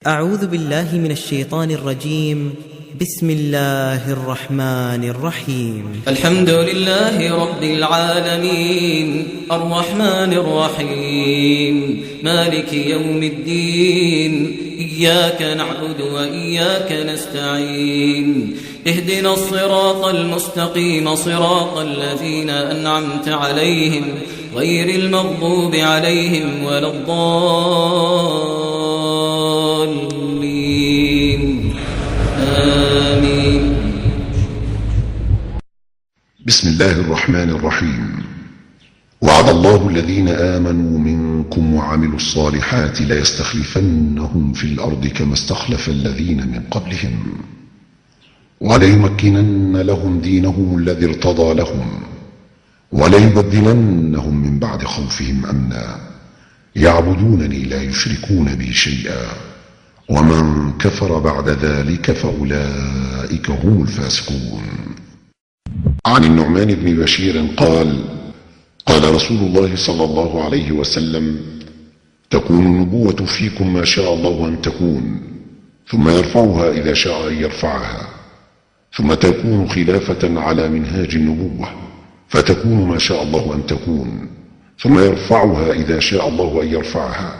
أعوذ بالله من الشيطان الرجيم. بسم الله الرحمن الرحيم. الحمد لله رب العالمين الرحمن الرحيم مالك يوم الدين إياك نعبد وإياك نستعين اهدنا الصراط المستقيم صراط الذين أنعمت عليهم غير المغضوب عليهم ولا الضالين آمين. بسم الله الرحمن الرحيم. وعد الله الذين آمنوا منكم وعملوا الصالحات ليستخلفنهم في الأرض كما استخلف الذين من قبلهم وليمكنن لهم دينهم الذي ارتضى لهم وليبدلنهم من بعد خوفهم أمنا يعبدونني لا يشركون بي شيئا ومن كفر بعد ذلك فأولئك هم الفاسقون. عن النعمان بن بشير قال: قال رسول الله صلى الله عليه وسلم: تكون النبوة فيكم ما شاء الله أن تكون، ثم يرفعها إذا شاء أن يرفعها، ثم تكون خلافة على منهاج النبوة فتكون ما شاء الله أن تكون، ثم يرفعها إذا شاء الله أن يرفعها،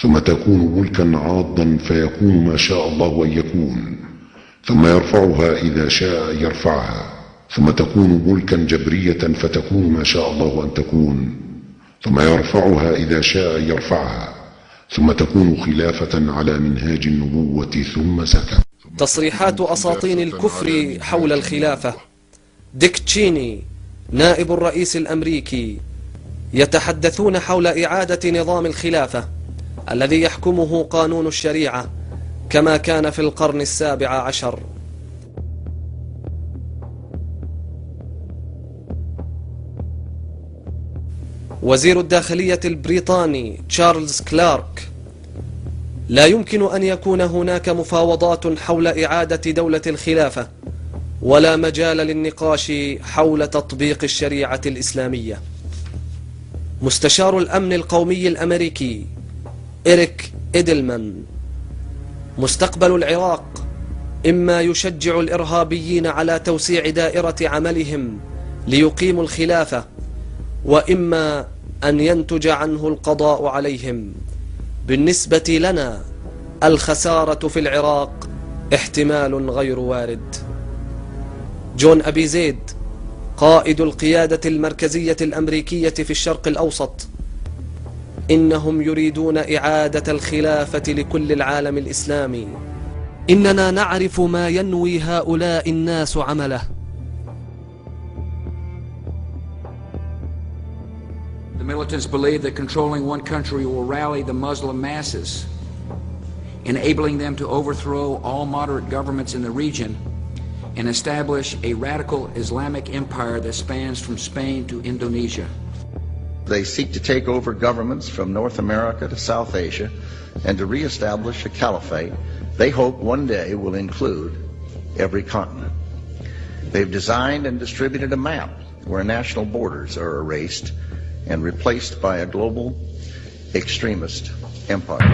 ثم تكون ملكا عاضا فيكون ما شاء الله أن يكون، ثم يرفعها إذا شاء أن يرفعها، ثم تكون ملكا جبرية فتكون ما شاء الله أن تكون، ثم يرفعها إذا شاء أن يرفعها، ثم تكون خلافة على منهاج النبوة ثم سكت. تصريحات أساطين الكفر حول الخلافة. ديك تشيني نائب الرئيس الأمريكي يتحدثون حول إعادة نظام الخلافة الذي يحكمه قانون الشريعة كما كان في القرن ال17. وزير الداخلية البريطاني تشارلز كلارك: لا يمكن أن يكون هناك مفاوضات حول إعادة دولة الخلافة ولا مجال للنقاش حول تطبيق الشريعة الإسلامية. مستشار الأمن القومي الأمريكي إريك إيدلمان: مستقبل العراق إما يشجع الإرهابيين على توسيع دائرة عملهم ليقيموا الخلافة، وإما أن ينتج عنه القضاء عليهم. بالنسبة لنا الخسارة في العراق احتمال غير وارد. جون أبي زيد قائد القيادة المركزية الأمريكية في الشرق الأوسط: إنهم يريدون إعادة الخلافة لكل العالم الإسلامي. إننا نعرف ما ينوي هؤلاء الناس عمله. The militants believe that controlling one country will rally the Muslim masses, enabling them to overthrow all moderate governments in the region and establish a radical Islamic empire that spans from Spain to Indonesia. They seek to take over governments from North America to South Asia and to reestablish a caliphate they hope one day will include every continent. They've designed and distributed a map where national borders are erased and replaced by a global extremist empire.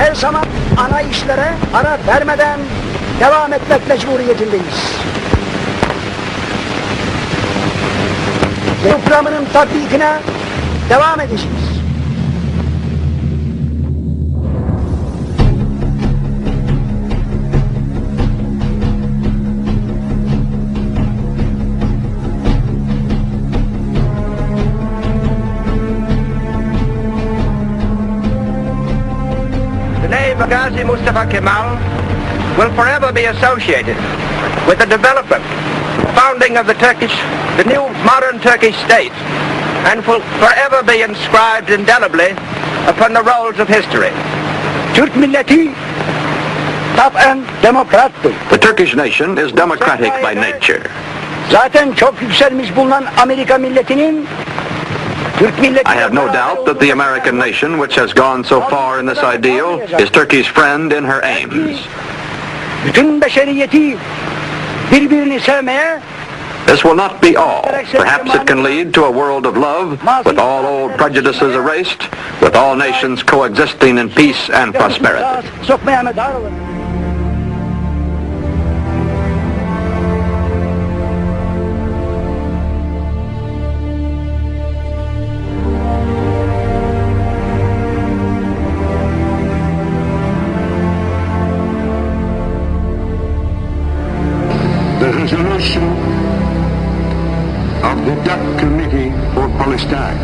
her zaman ana işlere ara vermeden devam etmek mecburiyetindeyiz. Programının tatbikine devam edeceğiz. Ghazi Mustafa Kemal will forever be associated with the development, founding of the new modern Turkish state, and will forever be inscribed indelibly upon the rolls of history. Türk milleti taben demokrattır. The Turkish nation is democratic by nature. Zaten çok yükselmiş bulunan Amerika milletinin I have no doubt that the American nation, which has gone so far in this ideal, is Turkey's friend in her aims. Bütün beşeriyeti birbirini sevmeye. This will not be all. Perhaps it can lead to a world of love, with all old prejudices erased, with all nations coexisting in peace and prosperity. The resolution of the DAC Committee for Palestine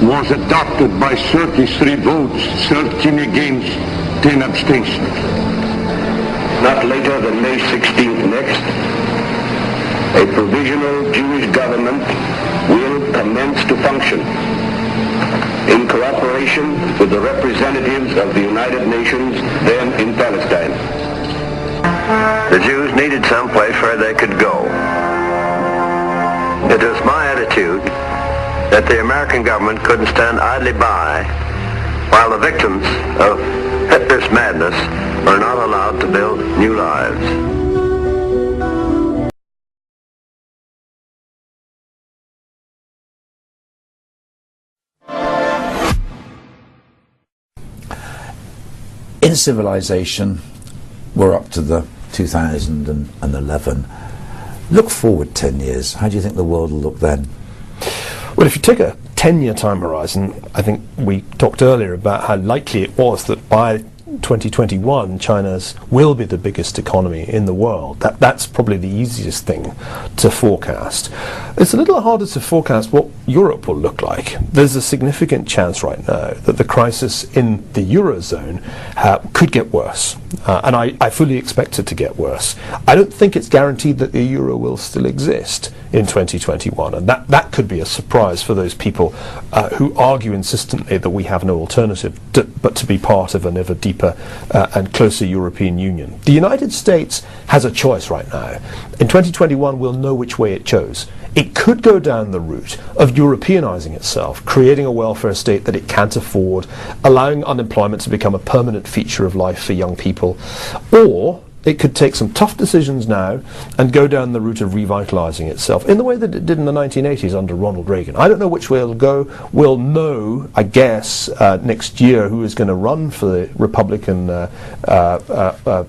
was adopted by 33 votes, 13 against, 10 abstentions. Not later than May 16th next, a provisional Jewish government will commence to function in cooperation with the representatives of the United Nations then in Palestine. The Jews needed some place where they could go. It is my attitude that the American government couldn't stand idly by while the victims of Hitler's madness are not allowed to build new lives. In civilization, we're up to the 2011. Look forward 10 years. How do you think the world will look then? Well, if you take a 10-year time horizon, I think we talked earlier about how likely it was that by 2021 China's will be the biggest economy in the world. That's probably the easiest thing to forecast. It's a little harder to forecast what Europe will look like. There's a significant chance right now that the crisis in the Eurozone could get worse, and I fully expect it to get worse. I don't think it's guaranteed that the euro will still exist in 2021, and that could be a surprise for those people who argue insistently that we have no alternative but to be part of an ever deeper and closer European Union. The United States has a choice right now. In 2021 we'll know which way it chose. It could go down the route of Europeanizing itself, creating a welfare state that it can't afford, allowing unemployment to become a permanent feature of life for young people, or it could take some tough decisions now and go down the route of revitalizing itself in the way that it did in the 1980s under Ronald Reagan. I don't know which way it'll go. We'll know, I guess, next year who is going to run for the Republican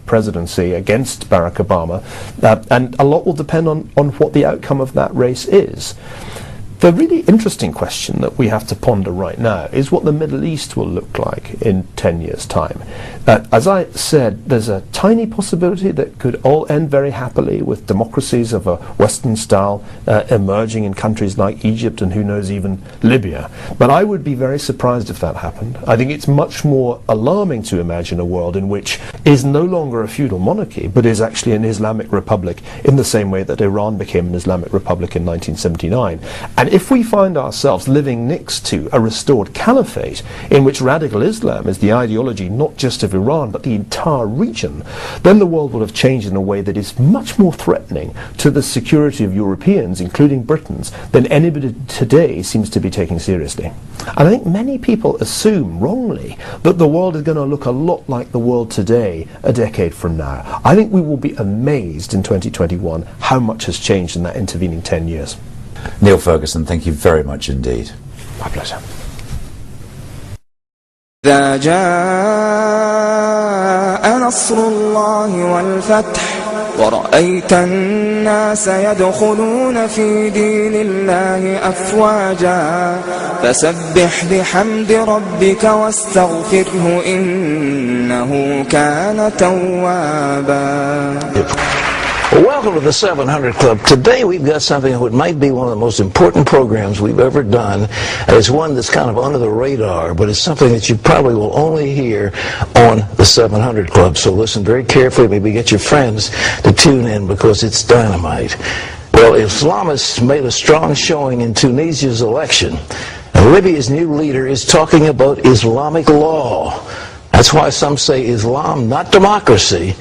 presidency against Barack Obama, and a lot will depend on what the outcome of that race is. The really interesting question that we have to ponder right now is what the Middle East will look like in 10 years' time. As I said, there's a tiny possibility that could all end very happily with democracies of a Western style emerging in countries like Egypt and who knows even Libya. But I would be very surprised if that happened. I think it's much more alarming to imagine a world in which is no longer a feudal monarchy but is actually an Islamic republic in the same way that Iran became an Islamic republic in 1979. And if we find ourselves living next to a restored caliphate in which radical Islam is the ideology not just of Iran but the entire region, then the world will have changed in a way that is much more threatening to the security of Europeans, including Britons, than anybody today seems to be taking seriously. And I think many people assume wrongly that the world is going to look a lot like the world today a decade from now. I think we will be amazed in 2021 how much has changed in that intervening 10 years. Neil Ferguson, thank you very much indeed. My pleasure. إذا جاء نصر الله والفتح ورأيت الناس يدخلون في دين الله أفواجا فسبح بحمد ربك واستغفره إنه كان توابا. Welcome to the 700 Club. Today we've got something that might be one of the most important programs we've ever done. It's one that's kind of under the radar, but it's something that you probably will only hear on the 700 Club. So listen very carefully. Maybe get your friends to tune in because it's dynamite. Well, Islamists made a strong showing in Tunisia's election. And Libya's new leader is talking about Islamic law. That's why some say Islam, not democracy,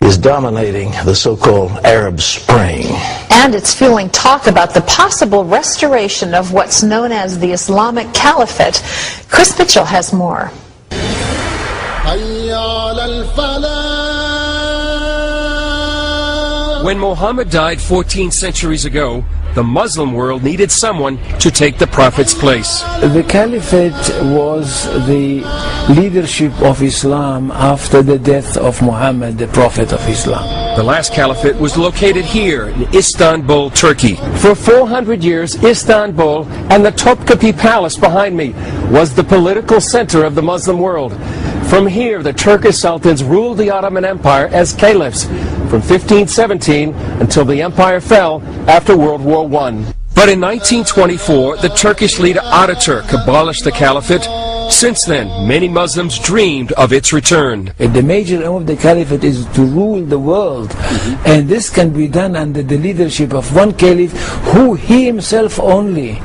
is dominating the so-called Arab Spring. And it's fueling talk about the possible restoration of what's known as the Islamic Caliphate. Chris Mitchell has more. When Muhammad died 14 centuries ago, the Muslim world needed someone to take the Prophet's place. The Caliphate was the leadership of Islam after the death of Muhammad, the Prophet of Islam. The last caliphate was located here in Istanbul, Turkey. For 400 years, Istanbul and the Topkapi Palace behind me was the political center of the Muslim world. From here, the Turkish sultans ruled the Ottoman Empire as caliphs from 1517 until the empire fell after World War I. But in 1924, the Turkish leader Ataturk abolished the caliphate. Since then, many Muslims dreamed of its return. The major aim of the caliphate is to rule the world, and this can be done under the leadership of one caliph who he himself only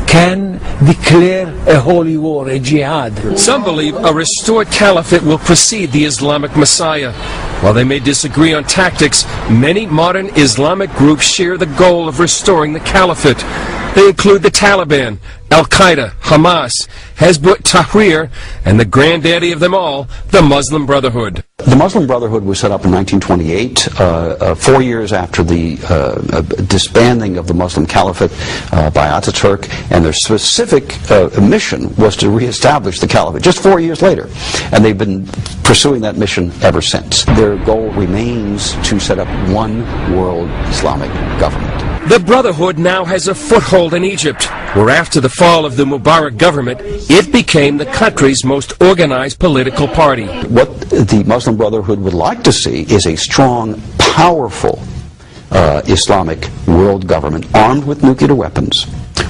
can declare a holy war, a jihad. Some believe a restored caliphate will precede the Islamic Messiah. While they may disagree on tactics, many modern Islamic groups share the goal of restoring the caliphate. They include the Taliban, Al-Qaeda, Hamas, Hezbollah Tahrir, and the granddaddy of them all, the Muslim Brotherhood. The Muslim Brotherhood was set up in 1928, 4 years after the disbanding of the Muslim Caliphate by Ataturk, and their specific mission was to reestablish the Caliphate just 4 years later. And they've been pursuing that mission ever since. Their goal remains to set up one world Islamic government. The Brotherhood now has a foothold in Egypt, where after the fall of the Mubarak government, it became the country's most organized political party. What the Muslim Brotherhood would like to see is a strong, powerful Islamic world government armed with nuclear weapons,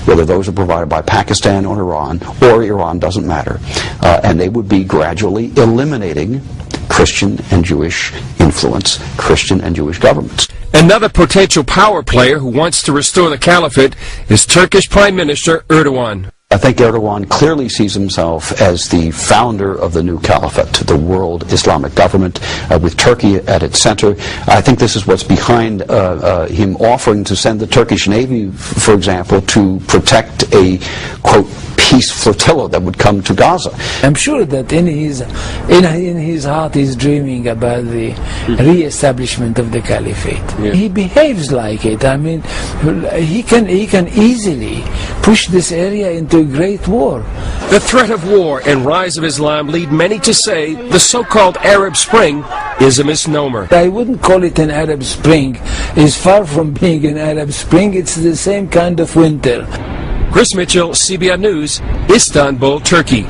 whether those are provided by Pakistan or Iran doesn't matter. And they would be gradually eliminating Christian and Jewish influence, Christian and Jewish governments. Another potential power player who wants to restore the caliphate is Turkish Prime Minister Erdogan. I think Erdogan clearly sees himself as the founder of the new caliphate, the world Islamic government, with Turkey at its center. I think this is what's behind him offering to send the Turkish Navy, for example, to protect a, quote, peace flotilla that would come to Gaza. I'm sure that in his heart he's dreaming about the re-establishment of the caliphate. Yeah. He behaves like it. I mean, he can easily push this area into a great war. The threat of war and rise of Islam lead many to say the so-called Arab Spring is a misnomer. I wouldn't call it an Arab Spring. It's far from being an Arab Spring. It's the same kind of winter. Chris Mitchell, CBN News, Istanbul, Turkey.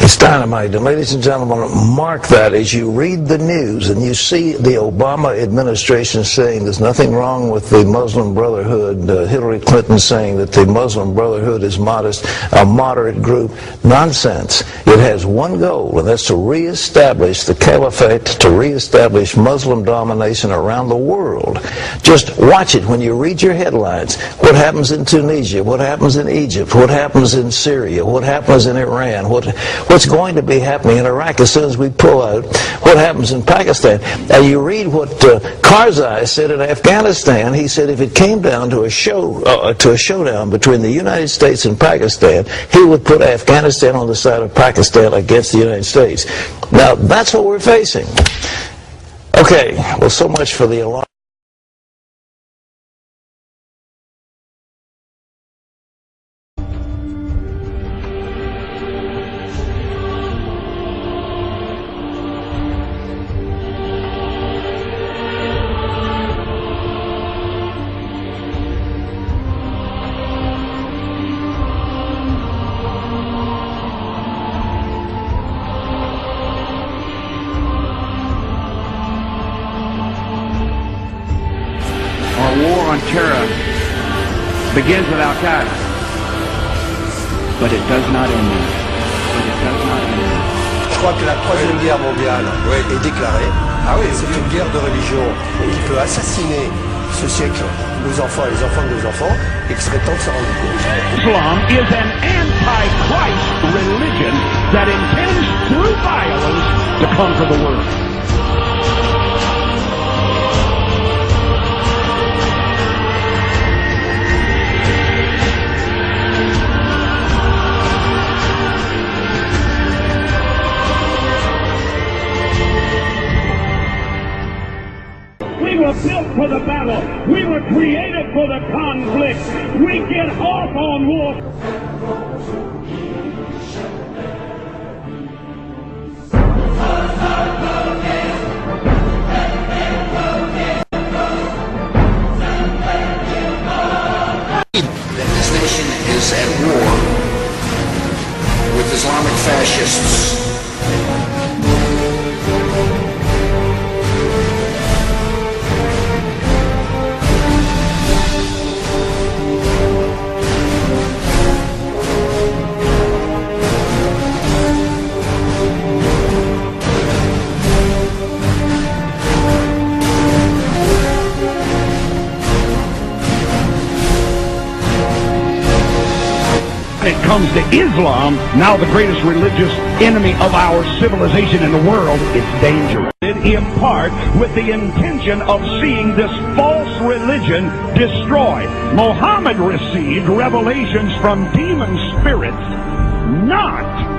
It's dynamite. And ladies and gentlemen, mark that as you read the news and you see the Obama administration saying there's nothing wrong with the Muslim Brotherhood, Hillary Clinton saying that the Muslim Brotherhood is modest, a moderate group. Nonsense. It has one goal, and that's to reestablish the caliphate, to reestablish Muslim domination around the world. Just watch it when you read your headlines. What happens in Tunisia? What happens in Egypt? What happens in Syria? What happens in Iran? What's going to be happening in Iraq as soon as we pull out? What happens in Pakistan? And you read what Karzai said in Afghanistan. He said if it came down to a showdown between the United States and Pakistan, he would put Afghanistan on the side of Pakistan against the United States. Now, that's what we're facing. Okay, well, so much for the alarm. begins with Al-Qaeda, but it does not end there. Je crois que la Troisième Guerre mondiale est déclarée. C'est une guerre de religion qui peut assassiner ce siècle nos enfants et les enfants de nos enfants, et qu'il serait temps de s'en rendre compte. Islam is an anti-Christ religion that intends through violence to conquer the world. We were built for the battle. We were created for the conflict. We get off on war. That this nation is at war with Islamic fascists. When it comes to Islam, now the greatest religious enemy of our civilization in the world, it's dangerous. In part with the intention of seeing this false religion destroyed. Muhammad received revelations from demon spirits, not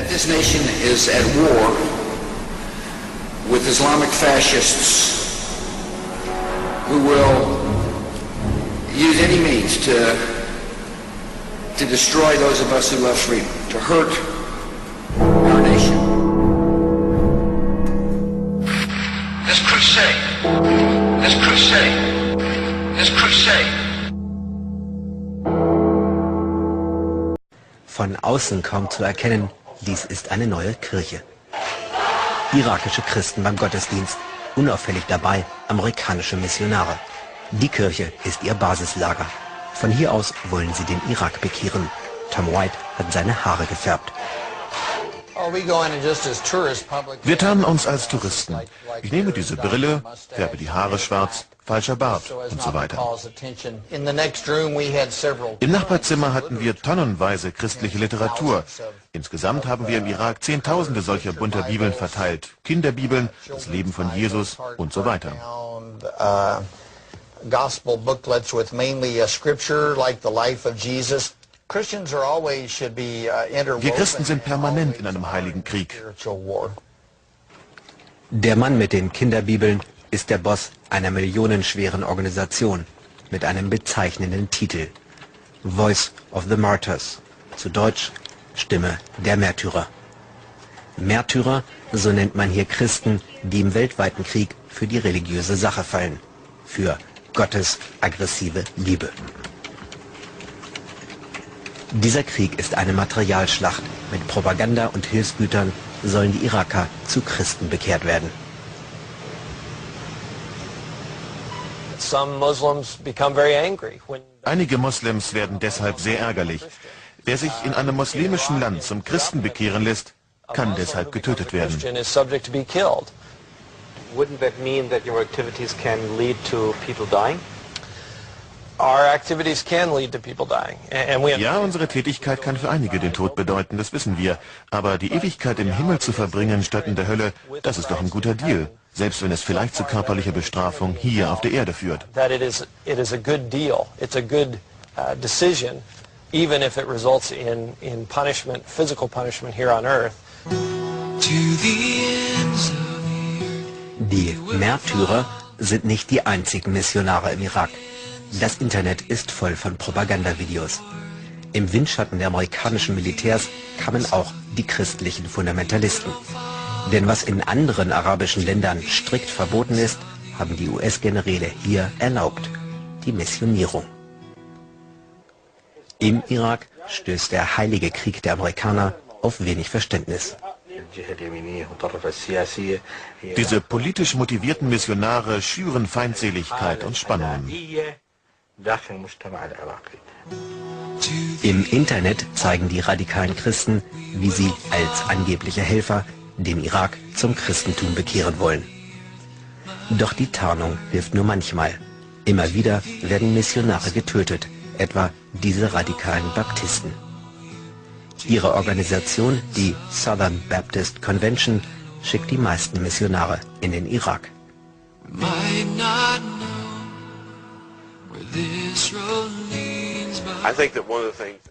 This nation is at war with Islamic fascists who will use any means to destroy those of us who love freedom, to hurt our nation. This crusade. Von außen kaum zu erkennen, dies ist eine neue Kirche. Irakische Christen beim Gottesdienst, unauffällig dabei amerikanische Missionare. Die Kirche ist ihr Basislager. Von hier aus wollen sie den Irak bekehren. Tom White hat seine Haare gefärbt. Wir tarnen uns als Touristen. Ich nehme diese Brille, färbe die Haare schwarz, falscher Bart und so weiter. Im Nachbarzimmer hatten wir tonnenweise christliche Literatur. Insgesamt haben wir im Irak Zehntausende solcher bunter Bibeln verteilt. Kinderbibeln, das Leben von Jesus und so weiter. Gospel booklets with mainly scripture like the life of Jesus. Wir Christen sind permanent in einem heiligen Krieg. Der Mann mit den Kinderbibeln ist der Boss einer millionenschweren Organisation mit einem bezeichnenden Titel. Voice of the Martyrs, zu Deutsch Stimme der Märtyrer. Märtyrer, so nennt man hier Christen, die im weltweiten Krieg für die religiöse Sache fallen, für Gottes aggressive Liebe. Dieser Krieg ist eine Materialschlacht. Mit Propaganda und Hilfsgütern sollen die Iraker zu Christen bekehrt werden. Einige Moslems werden deshalb sehr ärgerlich. Wer sich in einem muslimischen Land zum Christen bekehren lässt, kann deshalb getötet werden. Wouldn't that mean that your activities can lead to people dying? Ja, unsere Tätigkeit kann für einige den Tod bedeuten, das wissen wir. Aber die Ewigkeit im Himmel zu verbringen statt in der Hölle, das ist doch ein guter Deal. Selbst wenn es vielleicht zu körperlicher Bestrafung hier auf der Erde führt. It is a good deal. It's a good decision, even if it results in punishment, physical punishment here on earth. Die Märtyrer sind nicht die einzigen Missionare im Irak. Das Internet ist voll von Propagandavideos. Im Windschatten der amerikanischen Militärs kamen auch die christlichen Fundamentalisten. Denn was in anderen arabischen Ländern strikt verboten ist, haben die US-Generäle hier erlaubt: die Missionierung. Im Irak stößt der heilige Krieg der Amerikaner auf wenig Verständnis. Diese politisch motivierten Missionare schüren Feindseligkeit und Spannungen. Im Internet zeigen die radikalen Christen, wie sie als angebliche Helfer den Irak zum Christentum bekehren wollen. Doch die Tarnung hilft nur manchmal. Immer wieder werden Missionare getötet, etwa diese radikalen Baptisten. Ihre Organisation, die Southern Baptist Convention, schickt die meisten Missionare in den Irak.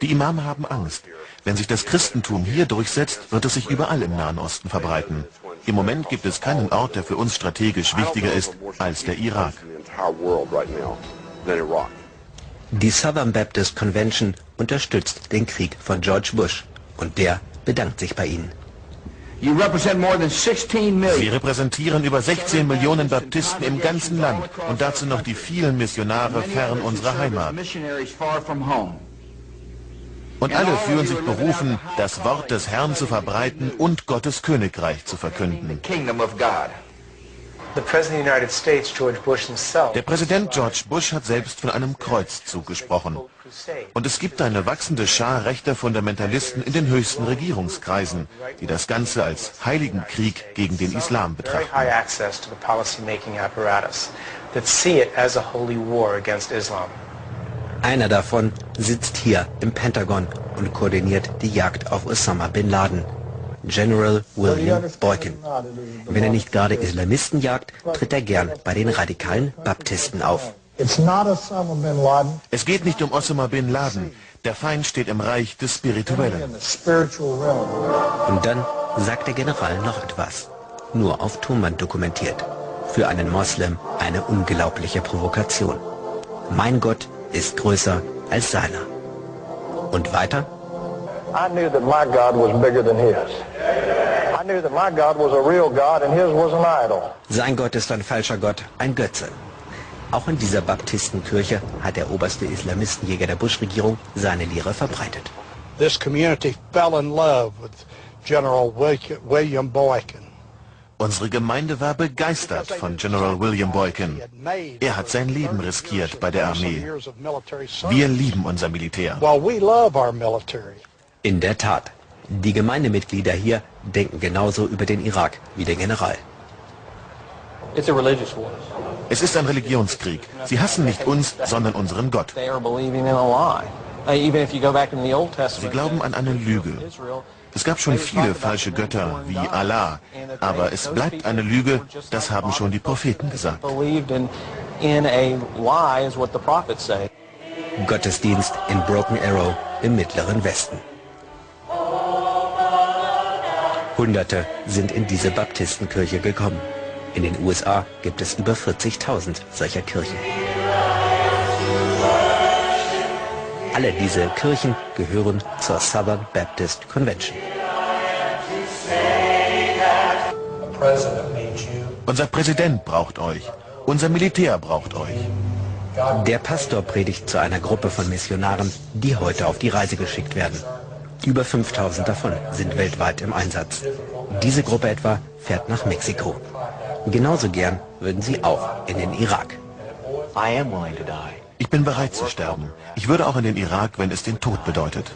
Die Imame haben Angst. Wenn sich das Christentum hier durchsetzt, wird es sich überall im Nahen Osten verbreiten. Im Moment gibt es keinen Ort, der für uns strategisch wichtiger ist als der Irak. Die Southern Baptist Convention unterstützt den Krieg von George Bush und der bedankt sich bei ihnen. Sie repräsentieren über 16 Millionen Baptisten im ganzen Land und dazu noch die vielen Missionare fern unserer Heimat. Und alle fühlen sich berufen, das Wort des Herrn zu verbreiten und Gottes Königreich zu verkünden. Der Präsident George Bush hat selbst von einem Kreuzzug gesprochen. Und es gibt eine wachsende Schar rechter Fundamentalisten in den höchsten Regierungskreisen, die das Ganze als heiligen Krieg gegen den Islam betrachten. Einer davon sitzt hier im Pentagon und koordiniert die Jagd auf Osama bin Laden. General William Boykin. Wenn er nicht gerade Islamisten jagt, tritt er gern bei den radikalen Baptisten auf. Es geht nicht um Osama bin Laden. Der Feind steht im Reich des Spirituellen. Und dann sagt der General noch etwas. Nur auf Tonband dokumentiert. Für einen Moslem eine unglaubliche Provokation. Mein Gott ist größer als seiner. Und weiter? I knew that my God was bigger than his. I knew that my God was a real God and his was an idol. Sein Gott ist ein falscher Gott, ein Götze. Auch in dieser Baptistenkirche hat der oberste Islamistenjäger der Bush-Regierung seine Lehre verbreitet. This community fell in love with General William Boykin. Unsere Gemeinde war begeistert von General William Boykin. Er hat sein Leben riskiert bei der Armee. Wir lieben unser Militär. In der Tat, die Gemeindemitglieder hier denken genauso über den Irak wie der General. Es ist ein Religionskrieg. Sie hassen nicht uns, sondern unseren Gott. Sie glauben an eine Lüge. Es gab schon viele falsche Götter wie Allah, aber es bleibt eine Lüge, das haben schon die Propheten gesagt. Gottesdienst in Broken Arrow im Mittleren Westen. Hunderte sind in diese Baptistenkirche gekommen. In den USA gibt es über 40.000 solcher Kirchen. Alle diese Kirchen gehören zur Southern Baptist Convention. Unser Präsident braucht euch. Unser Militär braucht euch. Der Pastor predigt zu einer Gruppe von Missionaren, die heute auf die Reise geschickt werden. Über 5.000 davon sind weltweit im Einsatz. Diese Gruppe etwa fährt nach Mexiko. Genauso gern würden sie auch in den Irak. Ich bin bereit zu sterben. Ich würde auch in den Irak, wenn es den Tod bedeutet.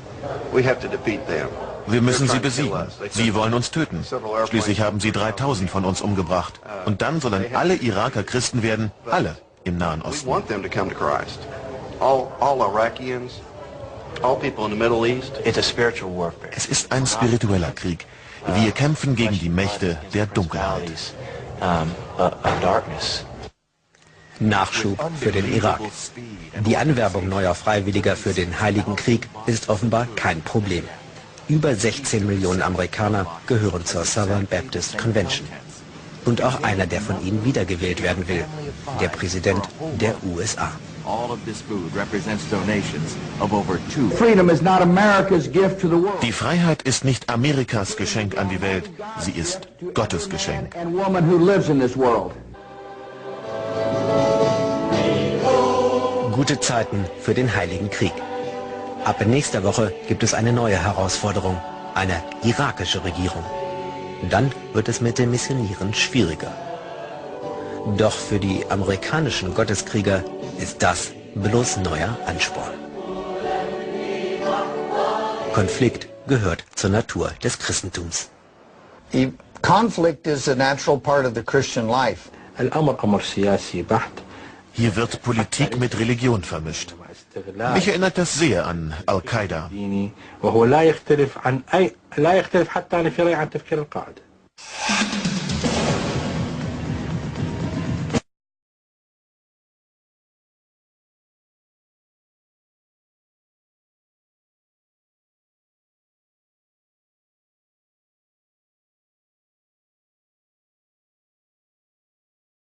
Wir müssen sie besiegen. Sie wollen uns töten. Schließlich haben sie 3.000 von uns umgebracht. Und dann sollen alle Iraker Christen werden, alle im Nahen Osten. Es ist ein spiritueller Krieg. Wir kämpfen gegen die Mächte der Dunkelheit. Nachschub für den Irak. Die Anwerbung neuer Freiwilliger für den Heiligen Krieg ist offenbar kein Problem. Über 16 Millionen Amerikaner gehören zur Southern Baptist Convention. Und auch einer, der von ihnen wiedergewählt werden will, der Präsident der USA. All of this food represents donations of over 2. Freedom is not America's gift to the world. Die Freiheit ist nicht Amerikas Geschenk an die Welt, sie ist Gottes Geschenk. And woman who lives in this world. Gute Zeiten für den Heiligen Krieg. Ab nächster Woche gibt es eine neue Herausforderung, eine irakische Regierung. Dann wird es mit dem Missionieren schwieriger. Doch für die amerikanischen Gotteskrieger ist das bloß neuer Ansporn. Konflikt gehört zur Natur des Christentums. Conflict is a natural part of the Christian life. Hier wird Politik mit Religion vermischt. Mich erinnert das sehr an Al-Qaida. وهو لا يختلف عن لا يختلف حتى عن القاعدة.